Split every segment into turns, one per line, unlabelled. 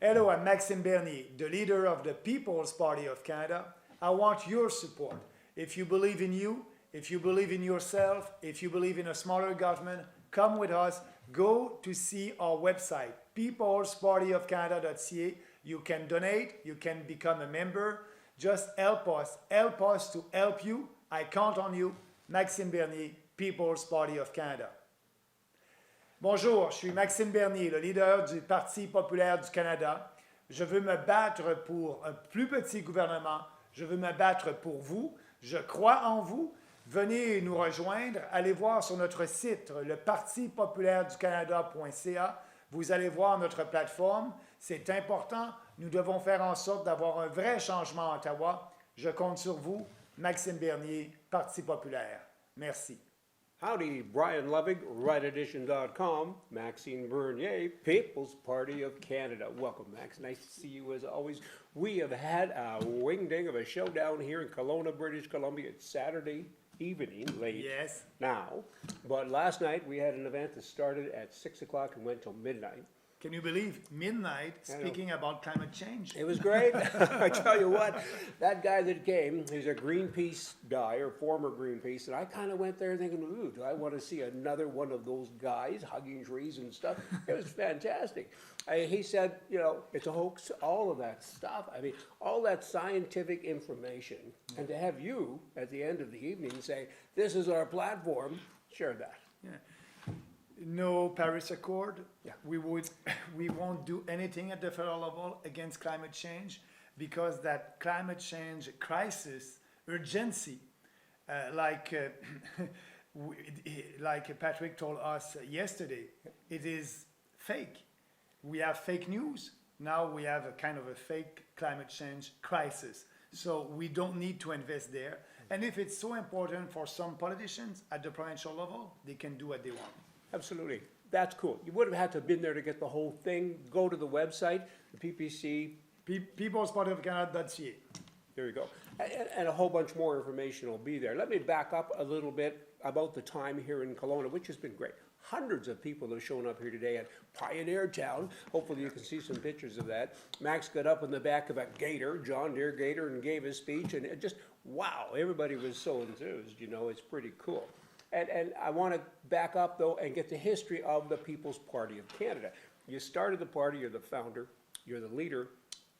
Hello, I'm Maxime Bernier, the leader of the People's Party of Canada. I want your support. If you believe in you, if you believe in yourself, if you believe in a smaller government, come with us. Go to see our website, peoplespartyofcanada.ca. You can donate, you can become a member. Just help us to help you. I count on you. Maxime Bernier, People's Party of Canada. Bonjour, je suis Maxime Bernier, le leader du Parti populaire du Canada. Je veux me battre pour un plus petit gouvernement. Je veux me battre pour vous. Je crois en vous. Venez nous rejoindre. Allez voir sur notre site, le parti-populaire-du-Canada.ca. Vous allez voir notre plateforme. C'est important. Nous devons faire en sorte d'avoir un vrai changement à Ottawa. Je compte sur vous. Maxime Bernier, Parti populaire. Merci.
Howdy, Brian Lovig, rightedition.com, Maxime Bernier, People's Party of Canada. Welcome, Max. Nice to see you as always. We have had a wing-ding of a show down here in Kelowna, British Columbia. It's Saturday evening, late now. But last night we had an event that started at 6 o'clock and went till midnight.
Can you believe midnight speaking about climate change?
It was great. I tell you what, that guy that came, he's a Greenpeace guy or former Greenpeace, and I kind of went there thinking, ooh, do I want to see another one of those guys hugging trees and stuff? It was fantastic. He said, you know, it's a hoax, all of that stuff. I mean, all that scientific information. And to have you at the end of the evening say, this is our platform, share that.
Yeah. No Paris Accord. Yeah. We won't do anything at the federal level against climate change because that climate change crisis urgency, like Patrick told us yesterday, it is fake. We have fake news. Now we have a kind of a fake climate change crisis. So we don't need to invest there. And if it's so important for some politicians at the provincial level, they can do what they want.
Absolutely. That's cool. You would have had to have been there to get the whole thing. Go to the website, the PPC.
Peoplespartyofcanada.ca.
There you go. And a whole bunch more information will be there. Let me back up a little bit about the time here in Kelowna, which has been great. Hundreds of people have shown up here today at Pioneer Town. Hopefully you can see some pictures of that. Max got up in the back of a gator, John Deere gator, and gave his speech. And it just, wow, everybody was so enthused. You know, it's pretty cool. And I want to back up, though, and get the history of the People's Party of Canada. You started the party, you're the founder, you're the leader,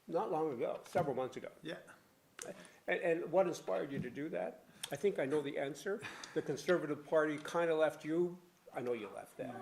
not long ago, several months ago.
Yeah.
And what inspired you to do that? I think I know the answer. The Conservative Party kind of left you. I know you left that,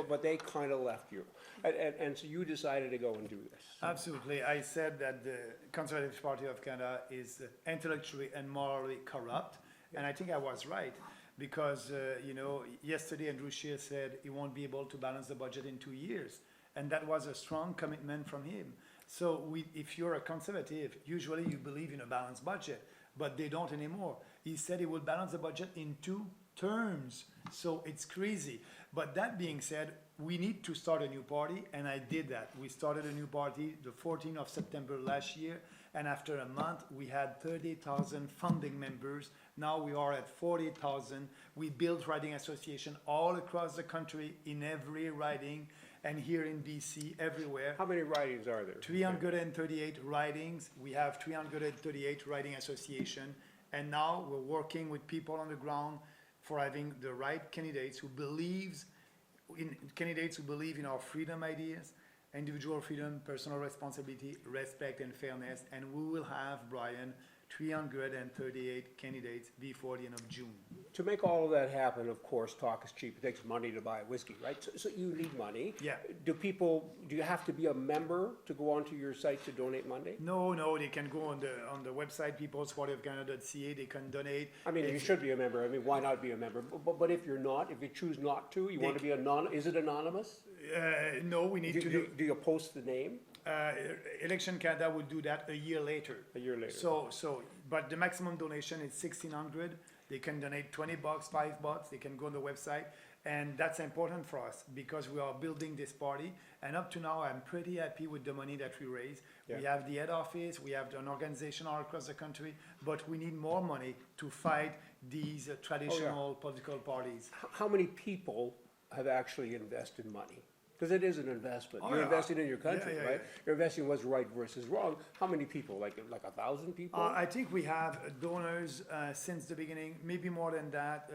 but they kind of left you. And so you decided to go and do this.
Absolutely. I said that the Conservative Party of Canada is intellectually and morally corrupt, and I think I was right. Because, you know, yesterday Andrew Scheer said he won't be able to balance the budget in 2 years. And that was a strong commitment from him. So if you're a conservative, usually you believe in a balanced budget, but they don't anymore. He said he will balance the budget in 2 terms. So it's crazy. But that being said, we need to start a new party, and I did that. We started a new party the 14th of September last year, and after a month, we had 30,000 founding members. Now we are at 40,000. We built riding association all across the country, in every riding, and here in BC, everywhere.
How many ridings are there?
338 ridings. We have 338 riding association, and now we're working with people on the ground for having the right candidates who believe in our freedom ideas, individual freedom, personal responsibility, respect, and fairness. And we will have, Brian, 338 candidates before the end of June.
To make all of that happen, of course, talk is cheap. It takes money to buy whiskey, right? So you need money.
Yeah.
Do you have to be a member to go onto your site to donate money?
No, they can go on the website, peoplespartyofcanada.ca. They can donate.
I mean, you should be a member. I mean, why not be a member? But if you're not, if you choose not to, you want to be is it anonymous?
No, we need to do.
Do you post the name?
Election Canada will do that a year later.
A year later.
But the maximum donation is $1,600. They can donate $20, $5. They can go on the website, and that's important for us because we are building this party. And up to now, I'm pretty happy with the money that we raise. Yeah. We have the head office, we have an organization all across the country, but we need more money to fight these traditional political parties.
How many people have actually invested money? Because it is an investment.
Oh,
You're
yeah.
investing in your country,
Yeah,
right?
yeah.
You're investing in what's right versus wrong. How many people? Like 1,000 people?
I think we have donors since the beginning, maybe more than that,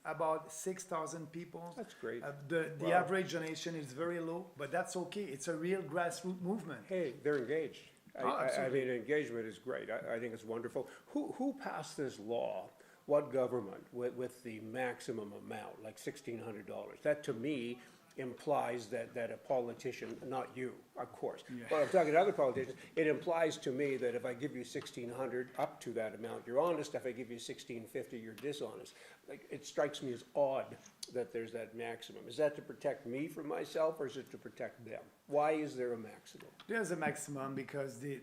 about 6,000 people.
That's great.
The
Wow.
average donation is very low, but that's okay. It's a real grassroots movement.
Hey, they're engaged. I
Absolutely.
mean, engagement is great. I think it's wonderful. Who passed this law? What government with the maximum amount, like $1,600? That to me implies that a politician, not you, of course, but I'm talking to other politicians, it implies to me that if I give you 1,600 up to that amount, you're honest. If I give you 1,650, you're dishonest. Like, it strikes me as odd that there's that maximum. Is that to protect me from myself, or is it to protect them? Why is there a maximum?
There's a maximum because the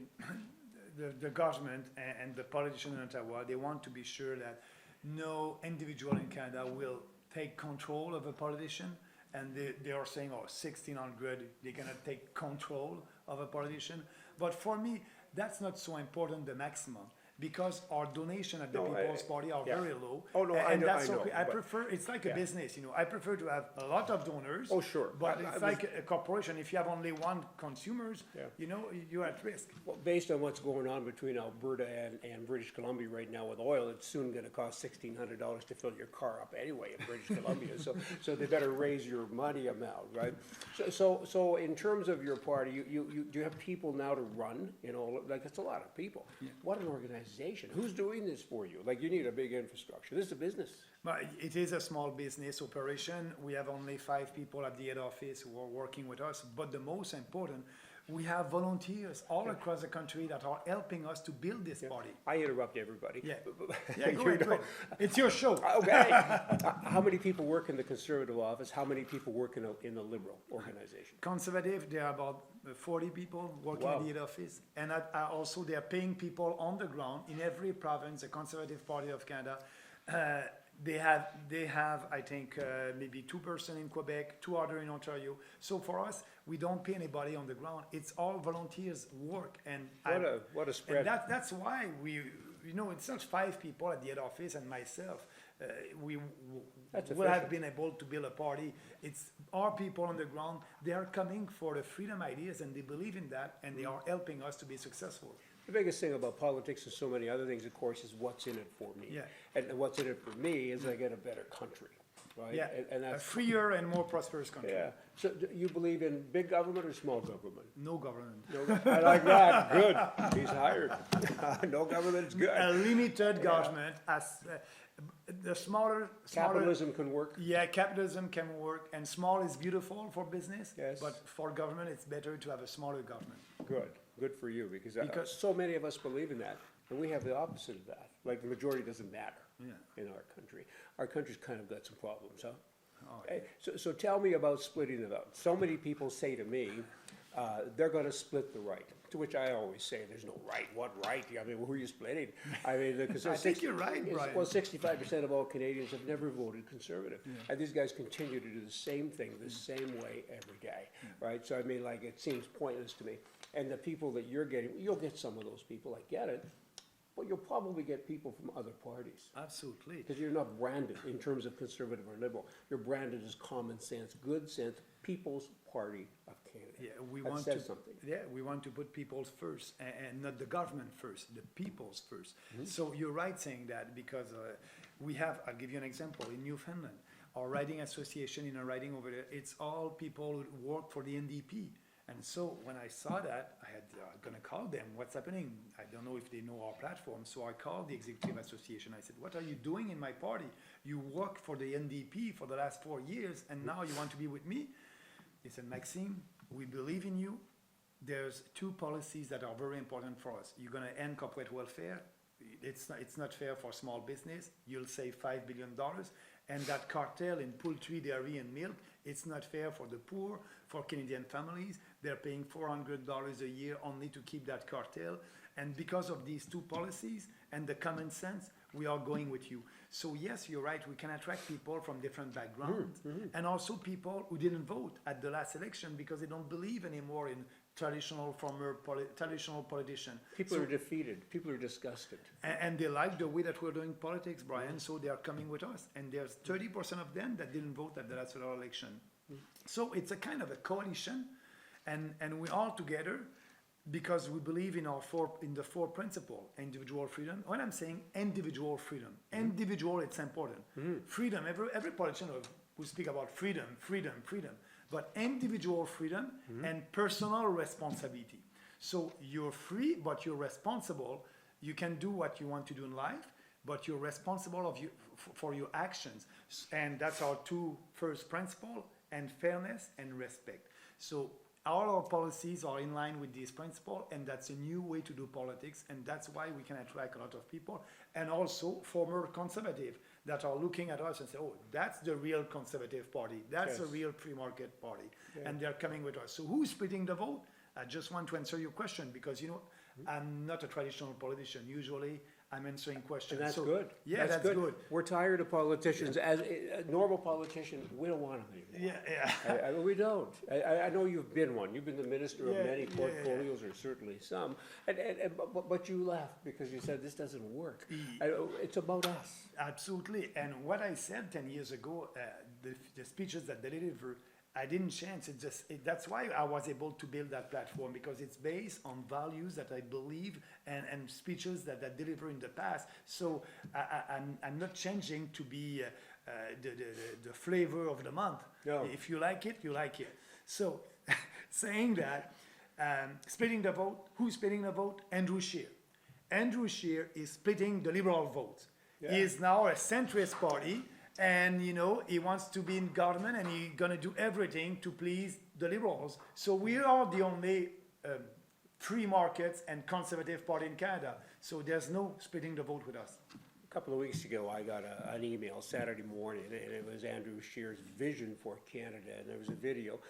government and the politicians in Ottawa, they want to be sure that no individual in Canada will take control of a politician. And they are saying, oh, 1,600, they're gonna take control of a politician. But for me, that's not so important, the maximum, because our donation at the
No,
People's Party are
yeah.
very low.
Oh, no,
and
I
that's
know,
okay. I
but-
prefer, it's like
yeah.
a business, I prefer to have a lot of donors.
Oh, sure.
But
I
it's
was-
like a corporation. If you have only one consumers,
Yeah.
you're at risk.
Well, based on what's going on between Alberta and British Columbia right now with oil, it's soon gonna cost $1,600 to fill your car up anyway in British Columbia, so they better raise your money amount, right? So in terms of your party, do you have people now to run, like, it's a lot of people. What an organization, who's doing this for you? Like, you need a big infrastructure, this is a business.
But it is a small business operation. We have only 5 people at the head office who are working with us. But the most important, we have volunteers all across the country that are helping us to build this party.
I interrupt everybody.
Yeah.
But-
Yeah, go
you
ahead, go
know,
ahead. It's your show.
Okay. How many people work in the Conservative office? How many people work in the Liberal organization?
Conservative, there are about 40 people working at
Wow.
the head office. And also they are paying people on the ground in every province, the Conservative Party of Canada. They have, I think, maybe 2% in Quebec, 2 other in Ontario. So for us, we don't pay anybody on the ground. It's all volunteers work. And
What a spread.
And that's why it's not 5 people at the head office and myself. We
That's
would have
efficient.
been able to build a party. It's our people on the ground. They are coming for the freedom ideas and they believe in that and they are helping us to be successful.
The biggest thing about politics and so many other things, of course, is what's in it for me.
Yeah.
And what's in it for me is I get a better country, right?
Yeah,
And
a
that's,
freer and more prosperous country.
yeah. So do you believe in big government or small government?
No government.
No, I like that. Good. He's hired. No government is
A
good.
limited government as the smaller.
Capitalism can work.
Yeah, capitalism can work, and small is beautiful for business.
Yes.
But for government, it's better to have a smaller government.
Good for you, because
Because-
so many of us believe in that, and we have the opposite of that. Like, the majority doesn't matter
Yeah.
in our country. Our country's kind of got some problems, huh?
Oh,
Hey, so tell me about splitting it up. So many people say to me, they're gonna split the right, to which I always say, there's no right. What right? I mean, who are you splitting? I mean, because
I think you're right, Brian.
Well, 65% of all Canadians have never voted Conservative, and these guys continue to do the same thing the same way every day, right? So I mean, like, it seems pointless to me. And the people that you're getting, you'll get some of those people. I get it, but you'll probably get people from other parties.
Absolutely.
Because you're not branded in terms of conservative or liberal. You're branded as common sense, good sense, People's Party of Canada.
Yeah,
That says something.
we want to put people's first and not the government first, the people's first.
Mm-hmm.
So you're right saying that because I'll give you an example, in Newfoundland, our riding association in a riding over there, it's all people who work for the NDP. And so when I saw that, I had gonna call them, what's happening? I don't know if they know our platform. So I called the executive association. I said, what are you doing in my party? You worked for the NDP for the last 4 years and now you want to be with me? They said, Maxime, we believe in you. There's 2 policies that are very important for us. You're gonna end corporate welfare. It's not fair for small business. You'll save $5 billion. And that cartel in poultry, dairy, and milk, it's not fair for the poor, for Canadian families. They're paying $400 a year only to keep that cartel. And because of these 2 policies and the common sense, we are going with you. So yes, you're right, we can attract people from different backgrounds and also people who didn't vote at the last election because they don't believe anymore in traditional politician.
People are defeated. People are disgusted.
And they like the way that we're doing politics, Brian, so they are coming with us. And there's 30% of them that didn't vote at the last federal election. So it's a kind of a coalition, and we're all together because we believe in the four principles: individual freedom. When I'm saying individual freedom, individual, it's important. Freedom. Every politician will speak about freedom, freedom, freedom, but individual freedom and personal responsibility. So you're free, but you're responsible. You can do what you want to do in life, but you're responsible for your actions. And that's our two first principles: and fairness and respect. So all our policies are in line with this principle, and that's a new way to do politics, and that's why we can attract a lot of people, and also former conservative that are looking at us and say, oh, that's the real conservative party, that's a real free market party, and they're coming with us. So who's splitting the vote? I just want to answer your question because, I'm not a traditional politician. Usually I'm answering questions.
And that's good.
Yeah, that's good.
We're tired of politicians. As a normal politician, we don't want them anymore.
Yeah.
We don't. I know you've been one. You've been the minister of many portfolios, or certainly some. But you left because you said this doesn't work. It's about us.
Absolutely. And what I said 10 years ago, the speeches that they deliver, I didn't change. That's why I was able to build that platform, because it's based on values that I believe and speeches that I deliver in the past. So I'm not changing to be the flavor of the month.
No.
If you like it, you like it. So saying that, splitting the vote, who's splitting the vote? Andrew Scheer. Andrew Scheer is splitting the Liberal vote.
Yeah.
He is now a centrist party. And, he wants to be in government, and he's going to do everything to please the Liberals. So we are the only free markets and conservative party in Canada. So there's no splitting the vote with us.
A couple of weeks ago, I got an email Saturday morning, and it was Andrew Scheer's vision for Canada, and there was a video.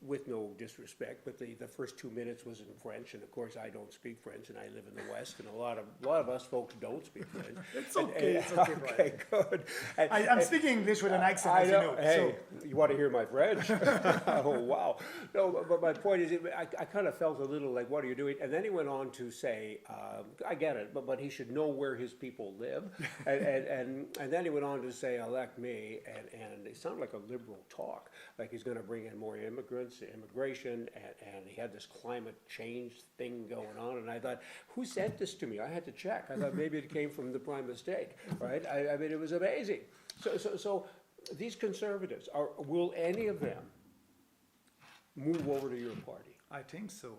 With no disrespect, but the first 2 minutes was in French, and of course I don't speak French, and I live in the West, and a lot of us folks don't speak French.
It's okay. It's okay.
Okay, good.
I'm speaking English with an accent,
I
as
know.
you know.
Hey, you want to hear my French? Oh wow! No, but my point is, I kind of felt a little like, what are you doing? And then he went on to say, I get it, but he should know where his people live, and then he went on to say, elect me, and it sounded like a liberal talk, like he's going to bring in more immigration, and he had this climate change thing going on, and I thought, who sent this to me? I had to check. I thought maybe it came from the Prime Mistake, right? I mean, it was amazing. So these conservatives, will any of them move over to your party?
I think so.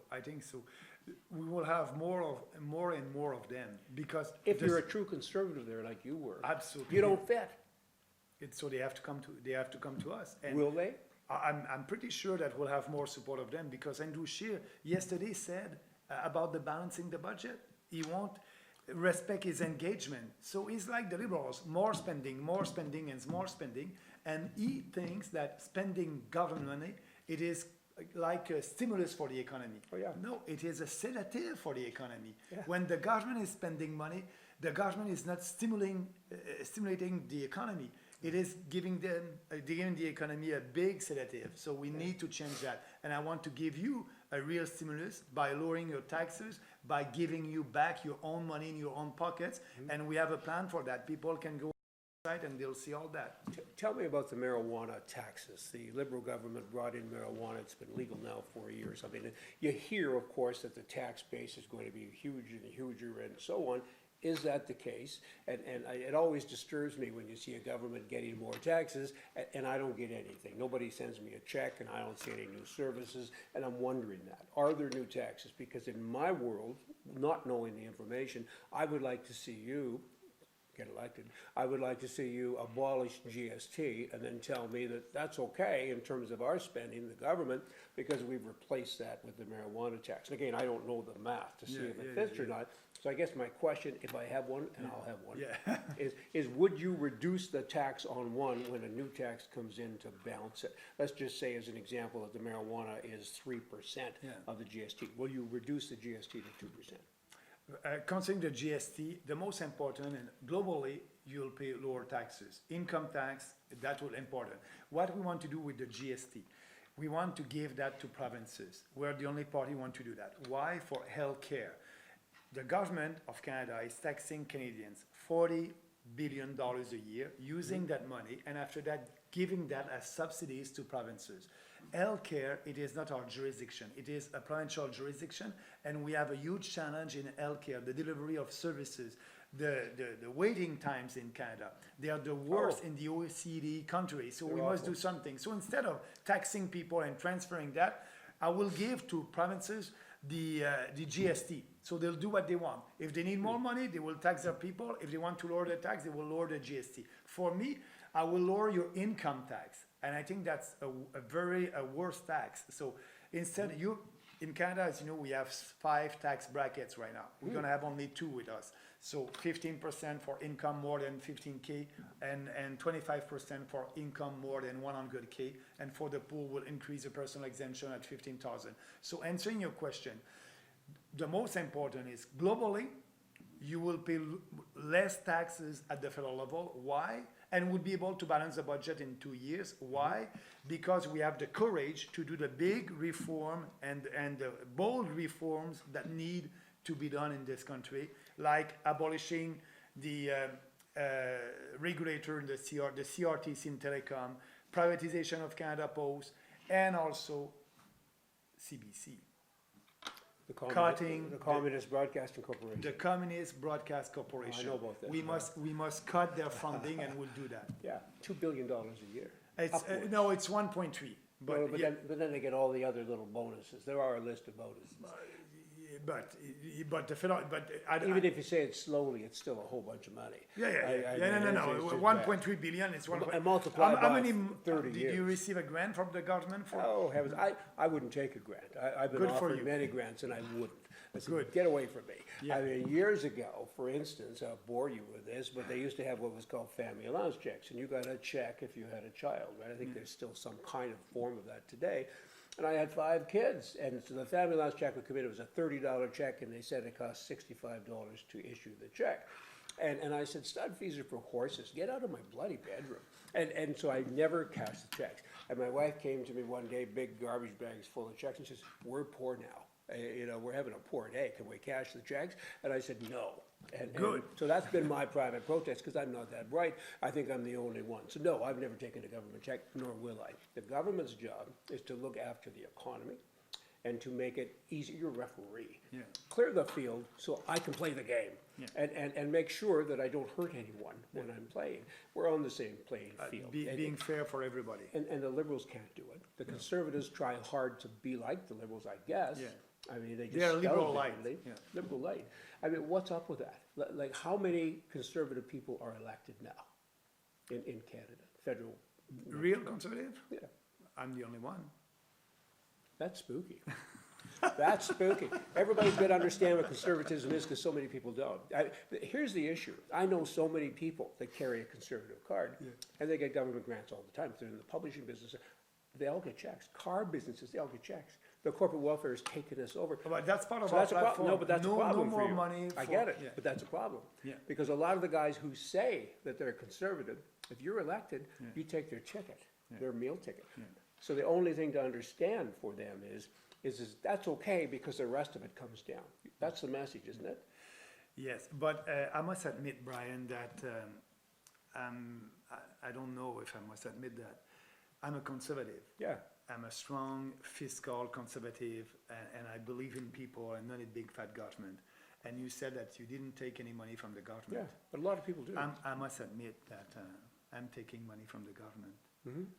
We will have more and more of them, because
If you're a true conservative there, like you were,
absolutely,
you don't fit.
So they have to come to us. And
Will they?
I'm pretty sure that we'll have more support of them, because Andrew Scheer yesterday said about the balancing the budget. He won't respect his engagement. So he's like the Liberals: more spending, and more spending. And he thinks that spending government money, it is like a stimulus for the economy.
Oh, yeah.
No, it is a sedative for the economy.
Yeah.
When the government is spending money, the government is not stimulating the economy. It is giving the economy a big sedative. So we need to change that. And I want to give you a real stimulus by lowering your taxes, by giving you back your own money in your own pockets. And we have a plan for that. People can go outside and they'll see all that.
Tell me about the marijuana taxes. The Liberal government brought in marijuana. It's been legal now for years. I mean, you hear, of course, that the tax base is going to be huge and huger and so on. Is that the case? And it always disturbs me when you see a government getting more taxes and I don't get anything. Nobody sends me a check and I don't see any new services, and I'm wondering that. Are there new taxes? Because in my world, not knowing the information, I would like to see you get elected. I would like to see you abolish GST and then tell me that that's okay in terms of our spending, the government, because we've replaced that with the marijuana tax. And again, I don't know the math to see if it fits or not. So I guess my question, if I have one, and I'll have one, is would you reduce the tax on one when a new tax comes in to balance it? Let's just say, as an example, that the marijuana is 3% of the GST. Will you reduce the GST to 2%?
Considering the GST, the most important, and globally, you'll pay lower taxes. Income tax, that will important. What we want to do with the GST, we want to give that to provinces. We're the only party who want to do that. Why? For health care. The government of Canada is taxing Canadians $40 billion a year, using that money, and after that, giving that as subsidies to provinces. Healthcare, it is not our jurisdiction. It is a provincial jurisdiction, and we have a huge challenge in healthcare, the delivery of services, the waiting times in Canada. They are the worst in the OECD countries, so we must do something. So instead of taxing people and transferring that, I will give to provinces the GST. So they'll do what they want. If they need more money, they will tax their people. If they want to lower the tax, they will lower the GST. For me, I will lower your income tax. And I think that's a very worse tax. So instead, in Canada, as you know, we have 5 tax brackets right now. We're going to have only 2 with us. So 15% for income more than 15K and 25% for income more than 100K. And for the pool, we'll increase the personal exemption at 15,000. So answering your question, the most important is globally, you will pay less taxes at the federal level. Why? And would be able to balance the budget in 2 years. Why? Because we have the courage to do the big reform and the bold reforms that need to be done in this country, like abolishing the regulator in the CRTC in telecom, privatization of Canada Post, and also CBC.
The Communist Broadcasting Corporation.
The Communist Broadcast Corporation.
I know about that.
We must cut their funding, and we'll do that.
Yeah, $2 billion a year.
It's no, it's 1.3. But
But then they get all the other little bonuses. There are a list of bonuses.
but the federal,
Even if you say it slowly, it's still a whole bunch of money.
No.
It's just
1.3 billion. It's 1.
And multiply
how
by
many
30
did
years.
you receive a grant from the government for?
Oh heavens! I wouldn't take a grant. I've been
Good for
offered
you.
many grants, and I wouldn't. I said,
Good.
get away from me.
Yeah.
I mean, years ago, for instance, I'll bore you with this, but they used to have what was called family allowance checks, and you got a check if you had a child, right? I think there's still some kind of form of that today. And I had 5 kids, and so the family allowance check would come in. It was a $30 check, and they said it cost $65 to issue the check. And I said, stud fees are for horses. Get out of my bloody bedroom. And so I never cashed the checks. And my wife came to me one day, big garbage bags full of checks, and she says, we're poor now. We're having a poor day. Can we cash the checks? And I said, no. And so that's been my private protest, because I'm not that bright. I think I'm the only one. So no, I've never taken a government check, nor will I. The government's job is to look after the economy and to make it easy. You're a referee.
Yeah.
Clear the field so I can play the game.
Yeah.
And make sure that I don't hurt anyone when I'm playing. We're on the same playing field.
Being fair for everybody.
And the Liberals can't do it. The Conservatives try hard to be like the Liberals, I guess.
Yeah.
I mean, they just
They're liberal
spell it
light.
differently.
Yeah.
Liberal light. I mean, what's up with that? Like, how many Conservative people are elected now in Canada, federal?
Real conservative?
Yeah,
I'm the only one.
that's spooky. That's spooky. Everybody's got to understand what conservatism is, because so many people don't. Here's the issue. I know so many people that carry a conservative card, and they get government grants all the time. If they're in the publishing business, they all get checks. Car businesses, they all get checks. The corporate welfare has taken us over.
But that's part of
So
our
that's a problem.
platform.
No, but that's a problem
no
for
more
you.
money.
I
for-
get it,
Yeah.
but that's a problem.
Yeah.
Because a lot of the guys who say that they're conservative, if you're elected, you take their ticket, their meal ticket. So the only thing to understand for them is that's okay, because the rest of it comes down. That's the message, isn't it?
Yes, but I must admit, Brian, that I don't know if I must admit that I'm a conservative.
Yeah.
I'm a strong fiscal conservative, and I believe in people and not in big fat government. And you said that you didn't take any money from the
Yeah,
government.
but a lot of people do.
I must admit that I'm taking money from the government.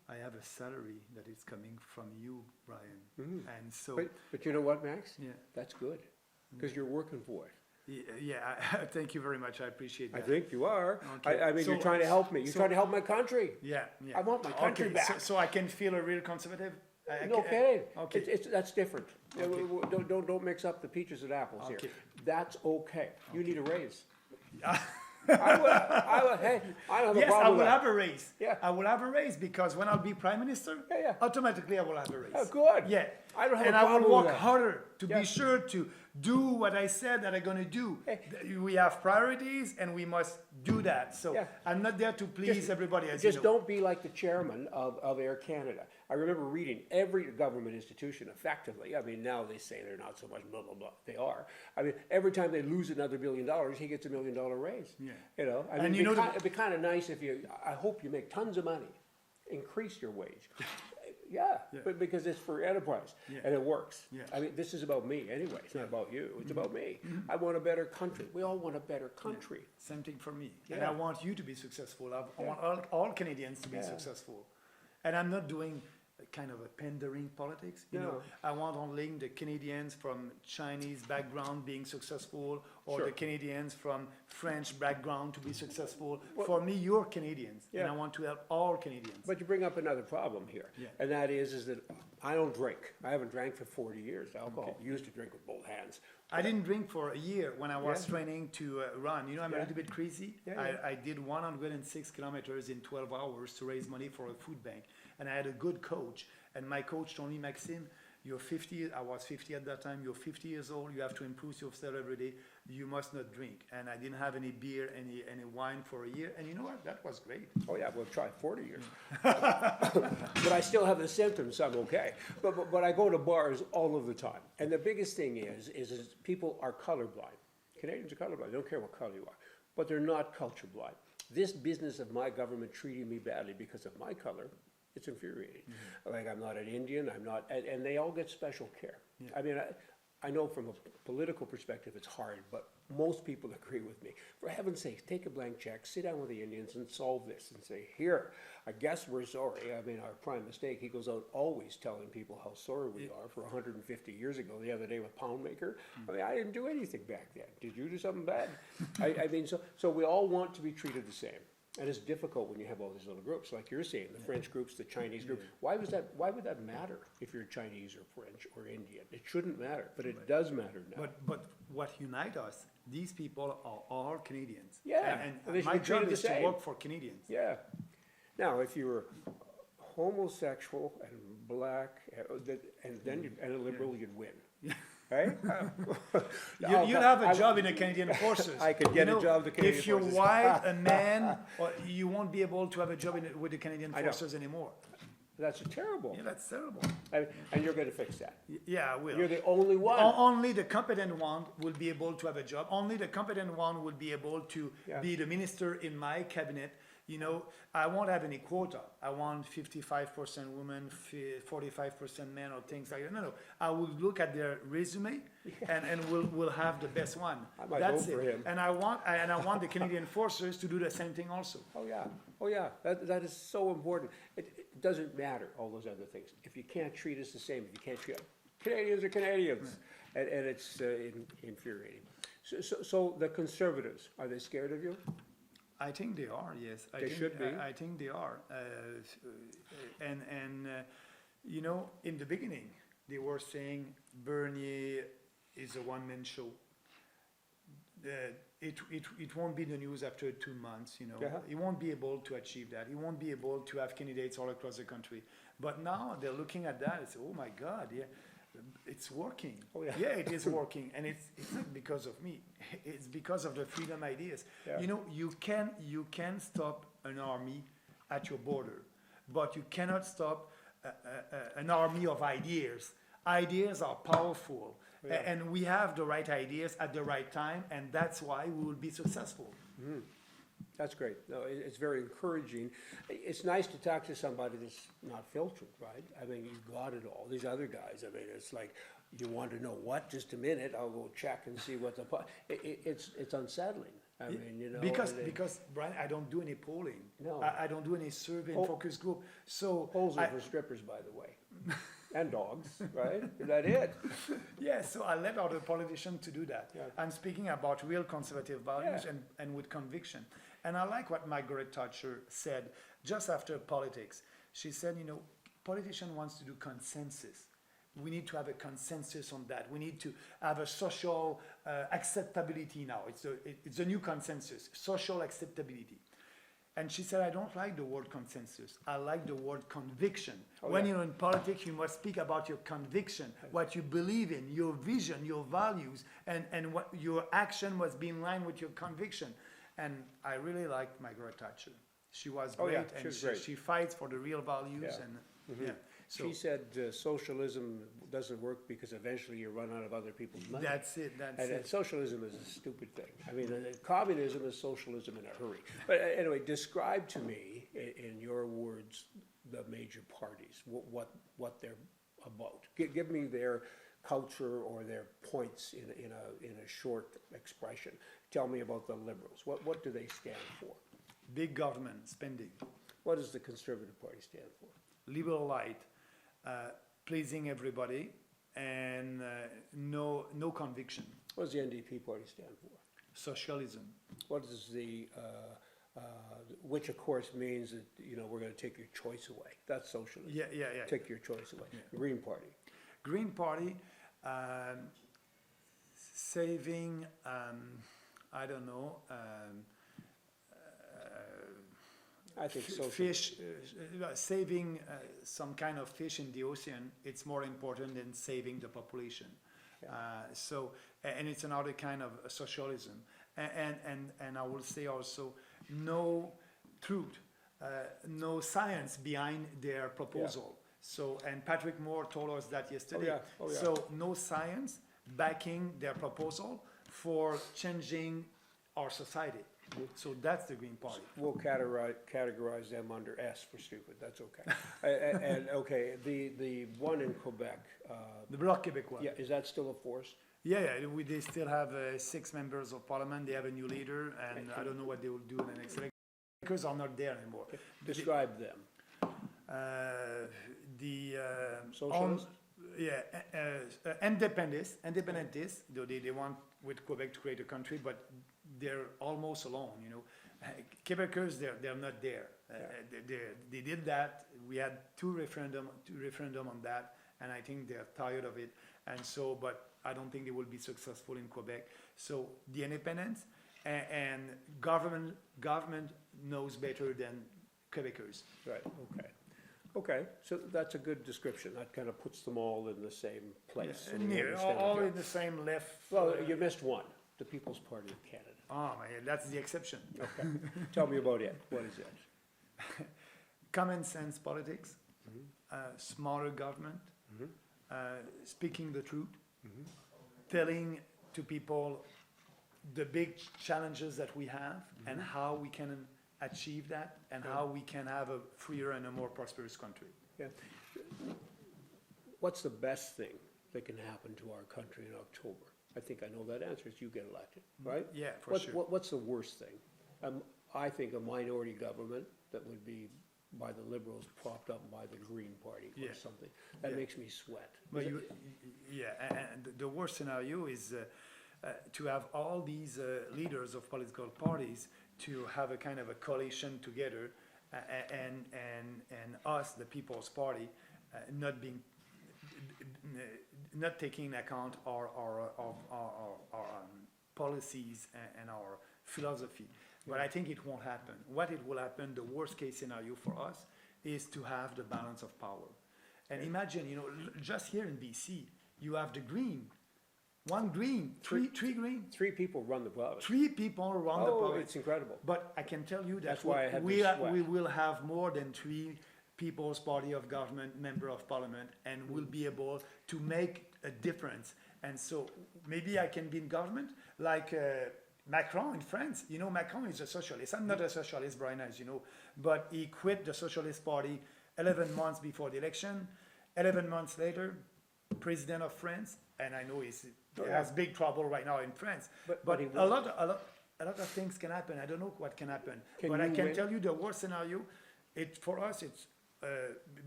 I have a salary that is coming from you, Brian. And so,
But you know what, Max?
Yeah.
That's good, because you're working for it.
thank you very much. I appreciate that.
I think you are.
Okay.
I mean,
So-
you're trying to help me. You're
so-
trying to help my country.
Yeah.
I want my country
Okay,
back.
So I can feel a real conservative?
No kidding.
Okay.
That's different.
Okay.
Don't mix up the peaches and apples here.
Okay.
That's okay. You need a raise. Hey, I don't have a
Yes, I
problem
will
with that.
have a raise.
Yeah.
I will have a raise, because when I'll be prime minister,
Yeah.
automatically I will have a raise.
Oh, good.
Yeah.
I don't have
and
a
I
problem
will
with
work
that.
harder to
Yeah.
be sure to do what I said that I'm going to do.
Hey.
We have priorities, and we must do that. So
Yeah.
I'm not there to please
Just-
everybody, as
Just
you know.
don't be like the chairman of Air Canada. I remember reading every government institution effectively. I mean, now they say they're not so much blah, blah, blah. They are. I mean, every time they lose another $1 billion, he gets $1 million raise.
Yeah.
You know, I
And
mean,
you know
it'd be kind of nice if I hope you make tons of money. increase your wage. Yeah,
Yeah.
but because it's for enterprise,
Yeah.
and it works.
Yeah.
I mean, this is about me anyway, it's not about you, it's about me. I want a better country, we all want a better country.
Same thing for me. And
Yeah.
I want you to be successful. I want all Canadians to be
Yeah.
successful. And I'm not doing a kind of a pandering politics. You know,
No.
I want only the Canadians from Chinese background being successful, or
Sure.
the Canadians from French background to be successful.
Well-
For me, you're Canadians, and
Yeah.
I want to help all Canadians.
But you bring up another problem here,
Yeah.
and that is that I don't drink. I haven't drank for 40 years, alcohol. Used to drink with both hands.
I didn't drink for a year when I was
Yeah.
training to run. You know, I'm
Yeah.
a little bit crazy.
Yeah, yeah.
I did 106 kilometers in 12 hours to raise money for a food bank. And I had a good coach. And my coach told me, Maxime, you're 50, I was 50 at that time, you're 50 years old, you have to improve yourself every day, you must not drink. And I didn't have any beer, any wine for a year. And you know what? That was great.
Oh yeah, we'll try 40 years. But I still have the symptoms, so I'm okay. But I go to bars all of the time. And the biggest thing is people are colorblind. Canadians are colorblind, they don't care what color you are. But they're not culture blind. This business of my government treating me badly because of my color, it's infuriating. Like, I'm not an Indian, I'm not, and they all get special care.
Yeah.
I mean, I know from a political perspective it's hard, but most people agree with me. For heaven's sake, take a blank check, sit down with the Indians and solve this and say, here, I guess we're sorry. I mean, our prime mistake, he goes out always telling people how sorry we are for 150 years ago, the other day with Poundmaker. I mean, I didn't do anything back then. Did you do something bad? I mean, so we all want to be treated the same. And it's difficult when you have all these little groups, like you're saying, the French groups, the Chinese group. Why would that matter if you're Chinese or French or Indian? It shouldn't matter, but it does matter now.
But what unites us, these people are all Canadians.
Yeah, and they
And
should
my
be treated
job
the
is to
same.
work for Canadians.
Yeah. Now, if you were homosexual and black, and then and a liberal, you'd win. Right?
You'd have a job in the Canadian Forces.
I could get a job in the Canadian
If you're
Forces.
white, a man, you won't be able to have a job with the Canadian
I know.
Forces anymore.
That's terrible.
Yeah, that's terrible.
And you're going to fix that.
Yeah, I will.
You're the only one.
Only the competent one will be able to have a job. Only the competent one will be able to
Yeah.
be the minister in my cabinet. You know, I won't have any quota. I want 55% women, 45% men, or things like that. No. I will look at their resume, and we'll have the best one.
I might
That's
vote for
it.
him.
And I want the Canadian Forces to do the same thing also.
Oh, yeah. That is so important. It doesn't matter, all those other things. If you can't treat us the same, if you can't treat Canadians are Canadians, and it's infuriating. So the Conservatives, are they scared of you?
I think they are, yes.
They should be.
I think they are. You know, in the beginning, they were saying Bernier is a one-man show. It won't be the news after 2 months, you know.
Yeah.
He won't be able to achieve that. He won't be able to have candidates all across the country. But now they're looking at that and say, oh my God, yeah, it's working.
Oh, yeah.
Yeah, it is working. And it's not because of me. It's because of the freedom ideas.
Yeah.
You know, you can stop an army at your border, but you cannot stop an army of ideas. Ideas are powerful.
Yeah.
And we have the right ideas at the right time, and that's why we will be successful.
That's great. No, it's very encouraging. It's nice to talk to somebody that's not filtered, right? I mean, you've got it all. These other guys, I mean, it's like, you want to know what? Just a minute, I'll go check and see what it's unsettling. I mean, you know.
Because Brian, I don't do any polling.
No.
I don't do any survey and focus group. So
Polls are for strippers, by the way. And dogs, right? Is that it?
yeah, so I let other politicians to do that.
Yeah.
I'm speaking about real conservative values
Yeah.
and with conviction. And I like what Margaret Thatcher said just after politics. She said, you know, politician wants to do consensus. We need to have a consensus on that. We need to have a social acceptability now. It's a new consensus, social acceptability. And she said, I don't like the word consensus. I like the word conviction. When you're in politics, you must speak about your conviction, what you believe in, your vision, your values, and what your action must be in line with your conviction. And I really liked Margaret Thatcher. She was great,
she
and
was great.
she fights for the real values.
Yeah.
And yeah, so
She said socialism doesn't work because eventually you run out of other people's money.
that's it. That's
And
it.
socialism is a stupid thing. I mean, communism is socialism in a hurry. But anyway, describe to me, in your words, the major parties, what they're about. Give me their culture or their points in a short expression. Tell me about the Liberals. What do they stand for?
Big government spending,
What does the Conservative Party stand for?
liberal light, pleasing everybody, and no conviction.
What does the NDP Party stand for?
Socialism.
What does which of course means that, we're gonna take your choice away. That's socialism.
Yeah.
Take your choice away. Green Party.
Green Party, saving, I don't know,
I think socialism.
fish, saving some kind of fish in the ocean, it's more important than saving the population. And it's another kind of socialism. And I will say also, no truth, no science behind their proposal. So, and Patrick Moore told us that yesterday.
Oh, yeah.
So, no science backing their proposal for changing our society. So that's the Green Party.
We'll categorize them under S for stupid, that's okay. And, okay, the one in Quebec,
The Bloc Québécois.
yeah, is that still a force?
They still have 6 members of parliament. They have a new leader, and I don't know what they will do in the next election. Because are not there anymore.
Describe them. Socialist?
Independentists, though they want with Quebec to create a country, but they're almost alone, Quebecers, they're not there. They did that. We had two referendum on that, and I think they're tired of it. And so, but I don't think they will be successful in Quebec. So the independents and government knows better than Quebecers.
Right, okay. Okay, so that's a good description. That kind of puts them all in the same place. so we
Near,
understand
all
what
in the same left.
Well, you missed one, the People's Party of Canada.
Oh, man, that's the exception.
Okay, tell me about it. What is it?
Common sense politics, smarter government, speaking the truth, telling to people the big challenges that we have and how we can achieve that and how we can have a freer and a more prosperous country.
Yeah. What's the best thing that can happen to our country in October? I think I know that answer is you get elected, right?
Yeah, for sure.
What's the worst thing? I think a minority government that would be by the Liberals propped up by the Green Party or something. That makes me sweat.
But and the worst scenario is to have all these leaders of political parties to have a kind of a coalition together, and us, the People's Party, not taking into account our policies and our philosophy. But I think it won't happen. What it will happen, the worst case scenario for us, is to have the balance of power. And imagine, just here in BC, you have the Green. One Green, three Green.
3 people run the province.
3 people run the province.
It's incredible.
But I can tell you that
That's why I had
we
this sweat.
will have more than 3 People's Party of Government, member of Parliament, and we'll be able to make a difference. And so maybe I can be in government like Macron in France. Macron is a socialist. I'm not a socialist, Brian, as you know, but he quit the Socialist Party 11 months before the election. 11 months later, president of France, and I know he has big trouble right now in France. But a lot of things can happen. I don't know what can happen. But I can tell you the worst scenario. For us, it's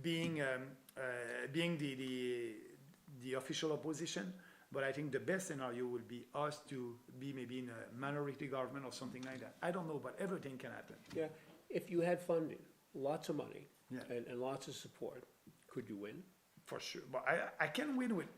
being the official opposition. But I think the best scenario would be us to be maybe in a minority government or something like that. I don't know, but everything can happen.
Yeah, if you had funding, lots of money,
Yeah.
and lots of support, could you win?
For sure. But I can win with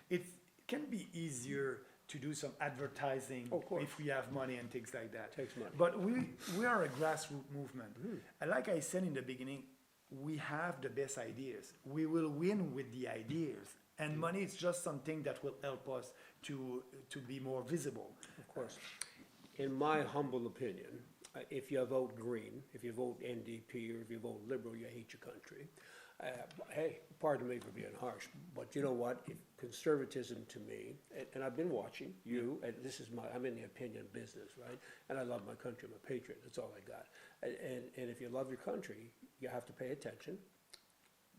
it. Can be easier to do some advertising
Of course.
if we have money and things like that.
Takes money.
But we are a grassroots movement. And like I said in the beginning, we have the best ideas. We will win with the ideas. And money is just something that will help us to be more visible.
Of course. In my humble opinion, if you vote Green, if you vote NDP, or if you vote Liberal, you hate your country. Hey, pardon me for being harsh, but you know what? Conservatism to me, and I've been watching you, and I'm in the opinion business, right? And I love my country, I'm a patriot, that's all I got. And if you love your country, you have to pay attention.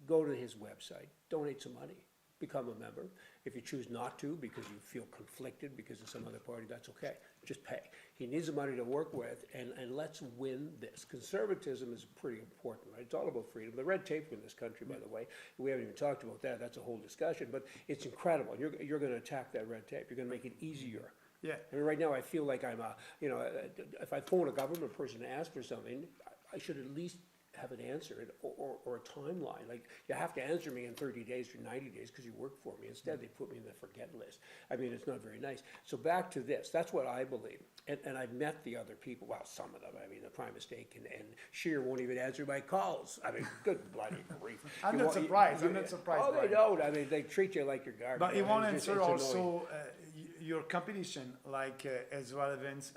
Go to his website, donate some money, become a member. If you choose not to because you feel conflicted because of some other party, that's okay, just pay. He needs the money to work with, and let's win this. Conservatism is pretty important, right? It's all about freedom. The red tape in this country, by the way, we haven't even talked about that, that's a whole discussion, but it's incredible. You're gonna attack that red tape, you're gonna make it easier.
Yeah.
I mean, right now, I feel like I'm if I phone a government person to ask for something, I should at least have an answer or a timeline. Like, you have to answer me in 30 days or 90 days because you work for me. Instead, they put me in the forget list. I mean, it's not very nice. So back to this, that's what I believe. And I've met the other people, well, some of them, I mean, the prime mistake, and Scheer won't even answer my calls. I mean, good bloody grief.
I'm not surprised.
Oh, they don't. I mean, they treat you like your garbage.
But he won't
It's
answer
annoying.
also your competition, like as relevant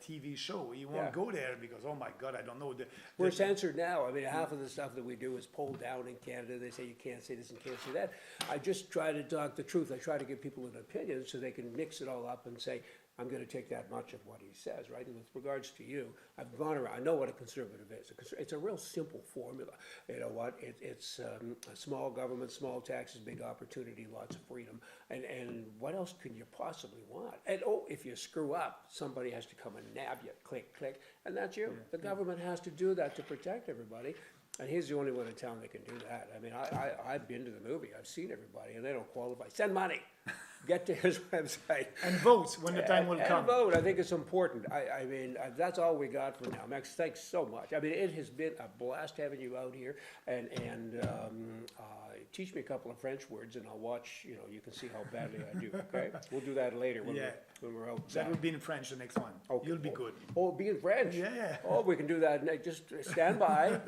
TV show. You won't go there because, oh my God, I don't know.
We're censored now. I mean, half of the stuff that we do is pulled down in Canada. They say you can't say this and can't say that. I just try to talk the truth. I try to give people an opinion so they can mix it all up and say, I'm going to take that much of what he says, right? And with regards to you, I've gone around. I know what a conservative is. It's a real simple formula. You know what? It's a small government, small taxes, big opportunity, lots of freedom. And what else can you possibly want? And if you screw up, somebody has to come and nab you. Click, click. And that's you. The government has to do that to protect everybody. And he's the only one in town that can do that. I mean, I've been to the movie. I've seen everybody, and they don't qualify. Send money. Get to his website.
And vote when the time will come.
And vote. I think it's important. I mean, that's all we got for now. Max, thanks so much. I mean, it has been a blast having you out here, and teach me a couple of French words, and I'll watch. You know, you can see how badly I do. Okay, we'll do that later when we're out.
That will be in French the next one.
Okay.
You'll be good.
Oh, be in French.
Yeah.
Oh, we can do that. Just stand by.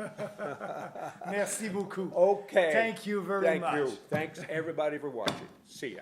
Merci beaucoup.
Okay.
Thank you very much.
Thank you. Thanks everybody for watching. See ya.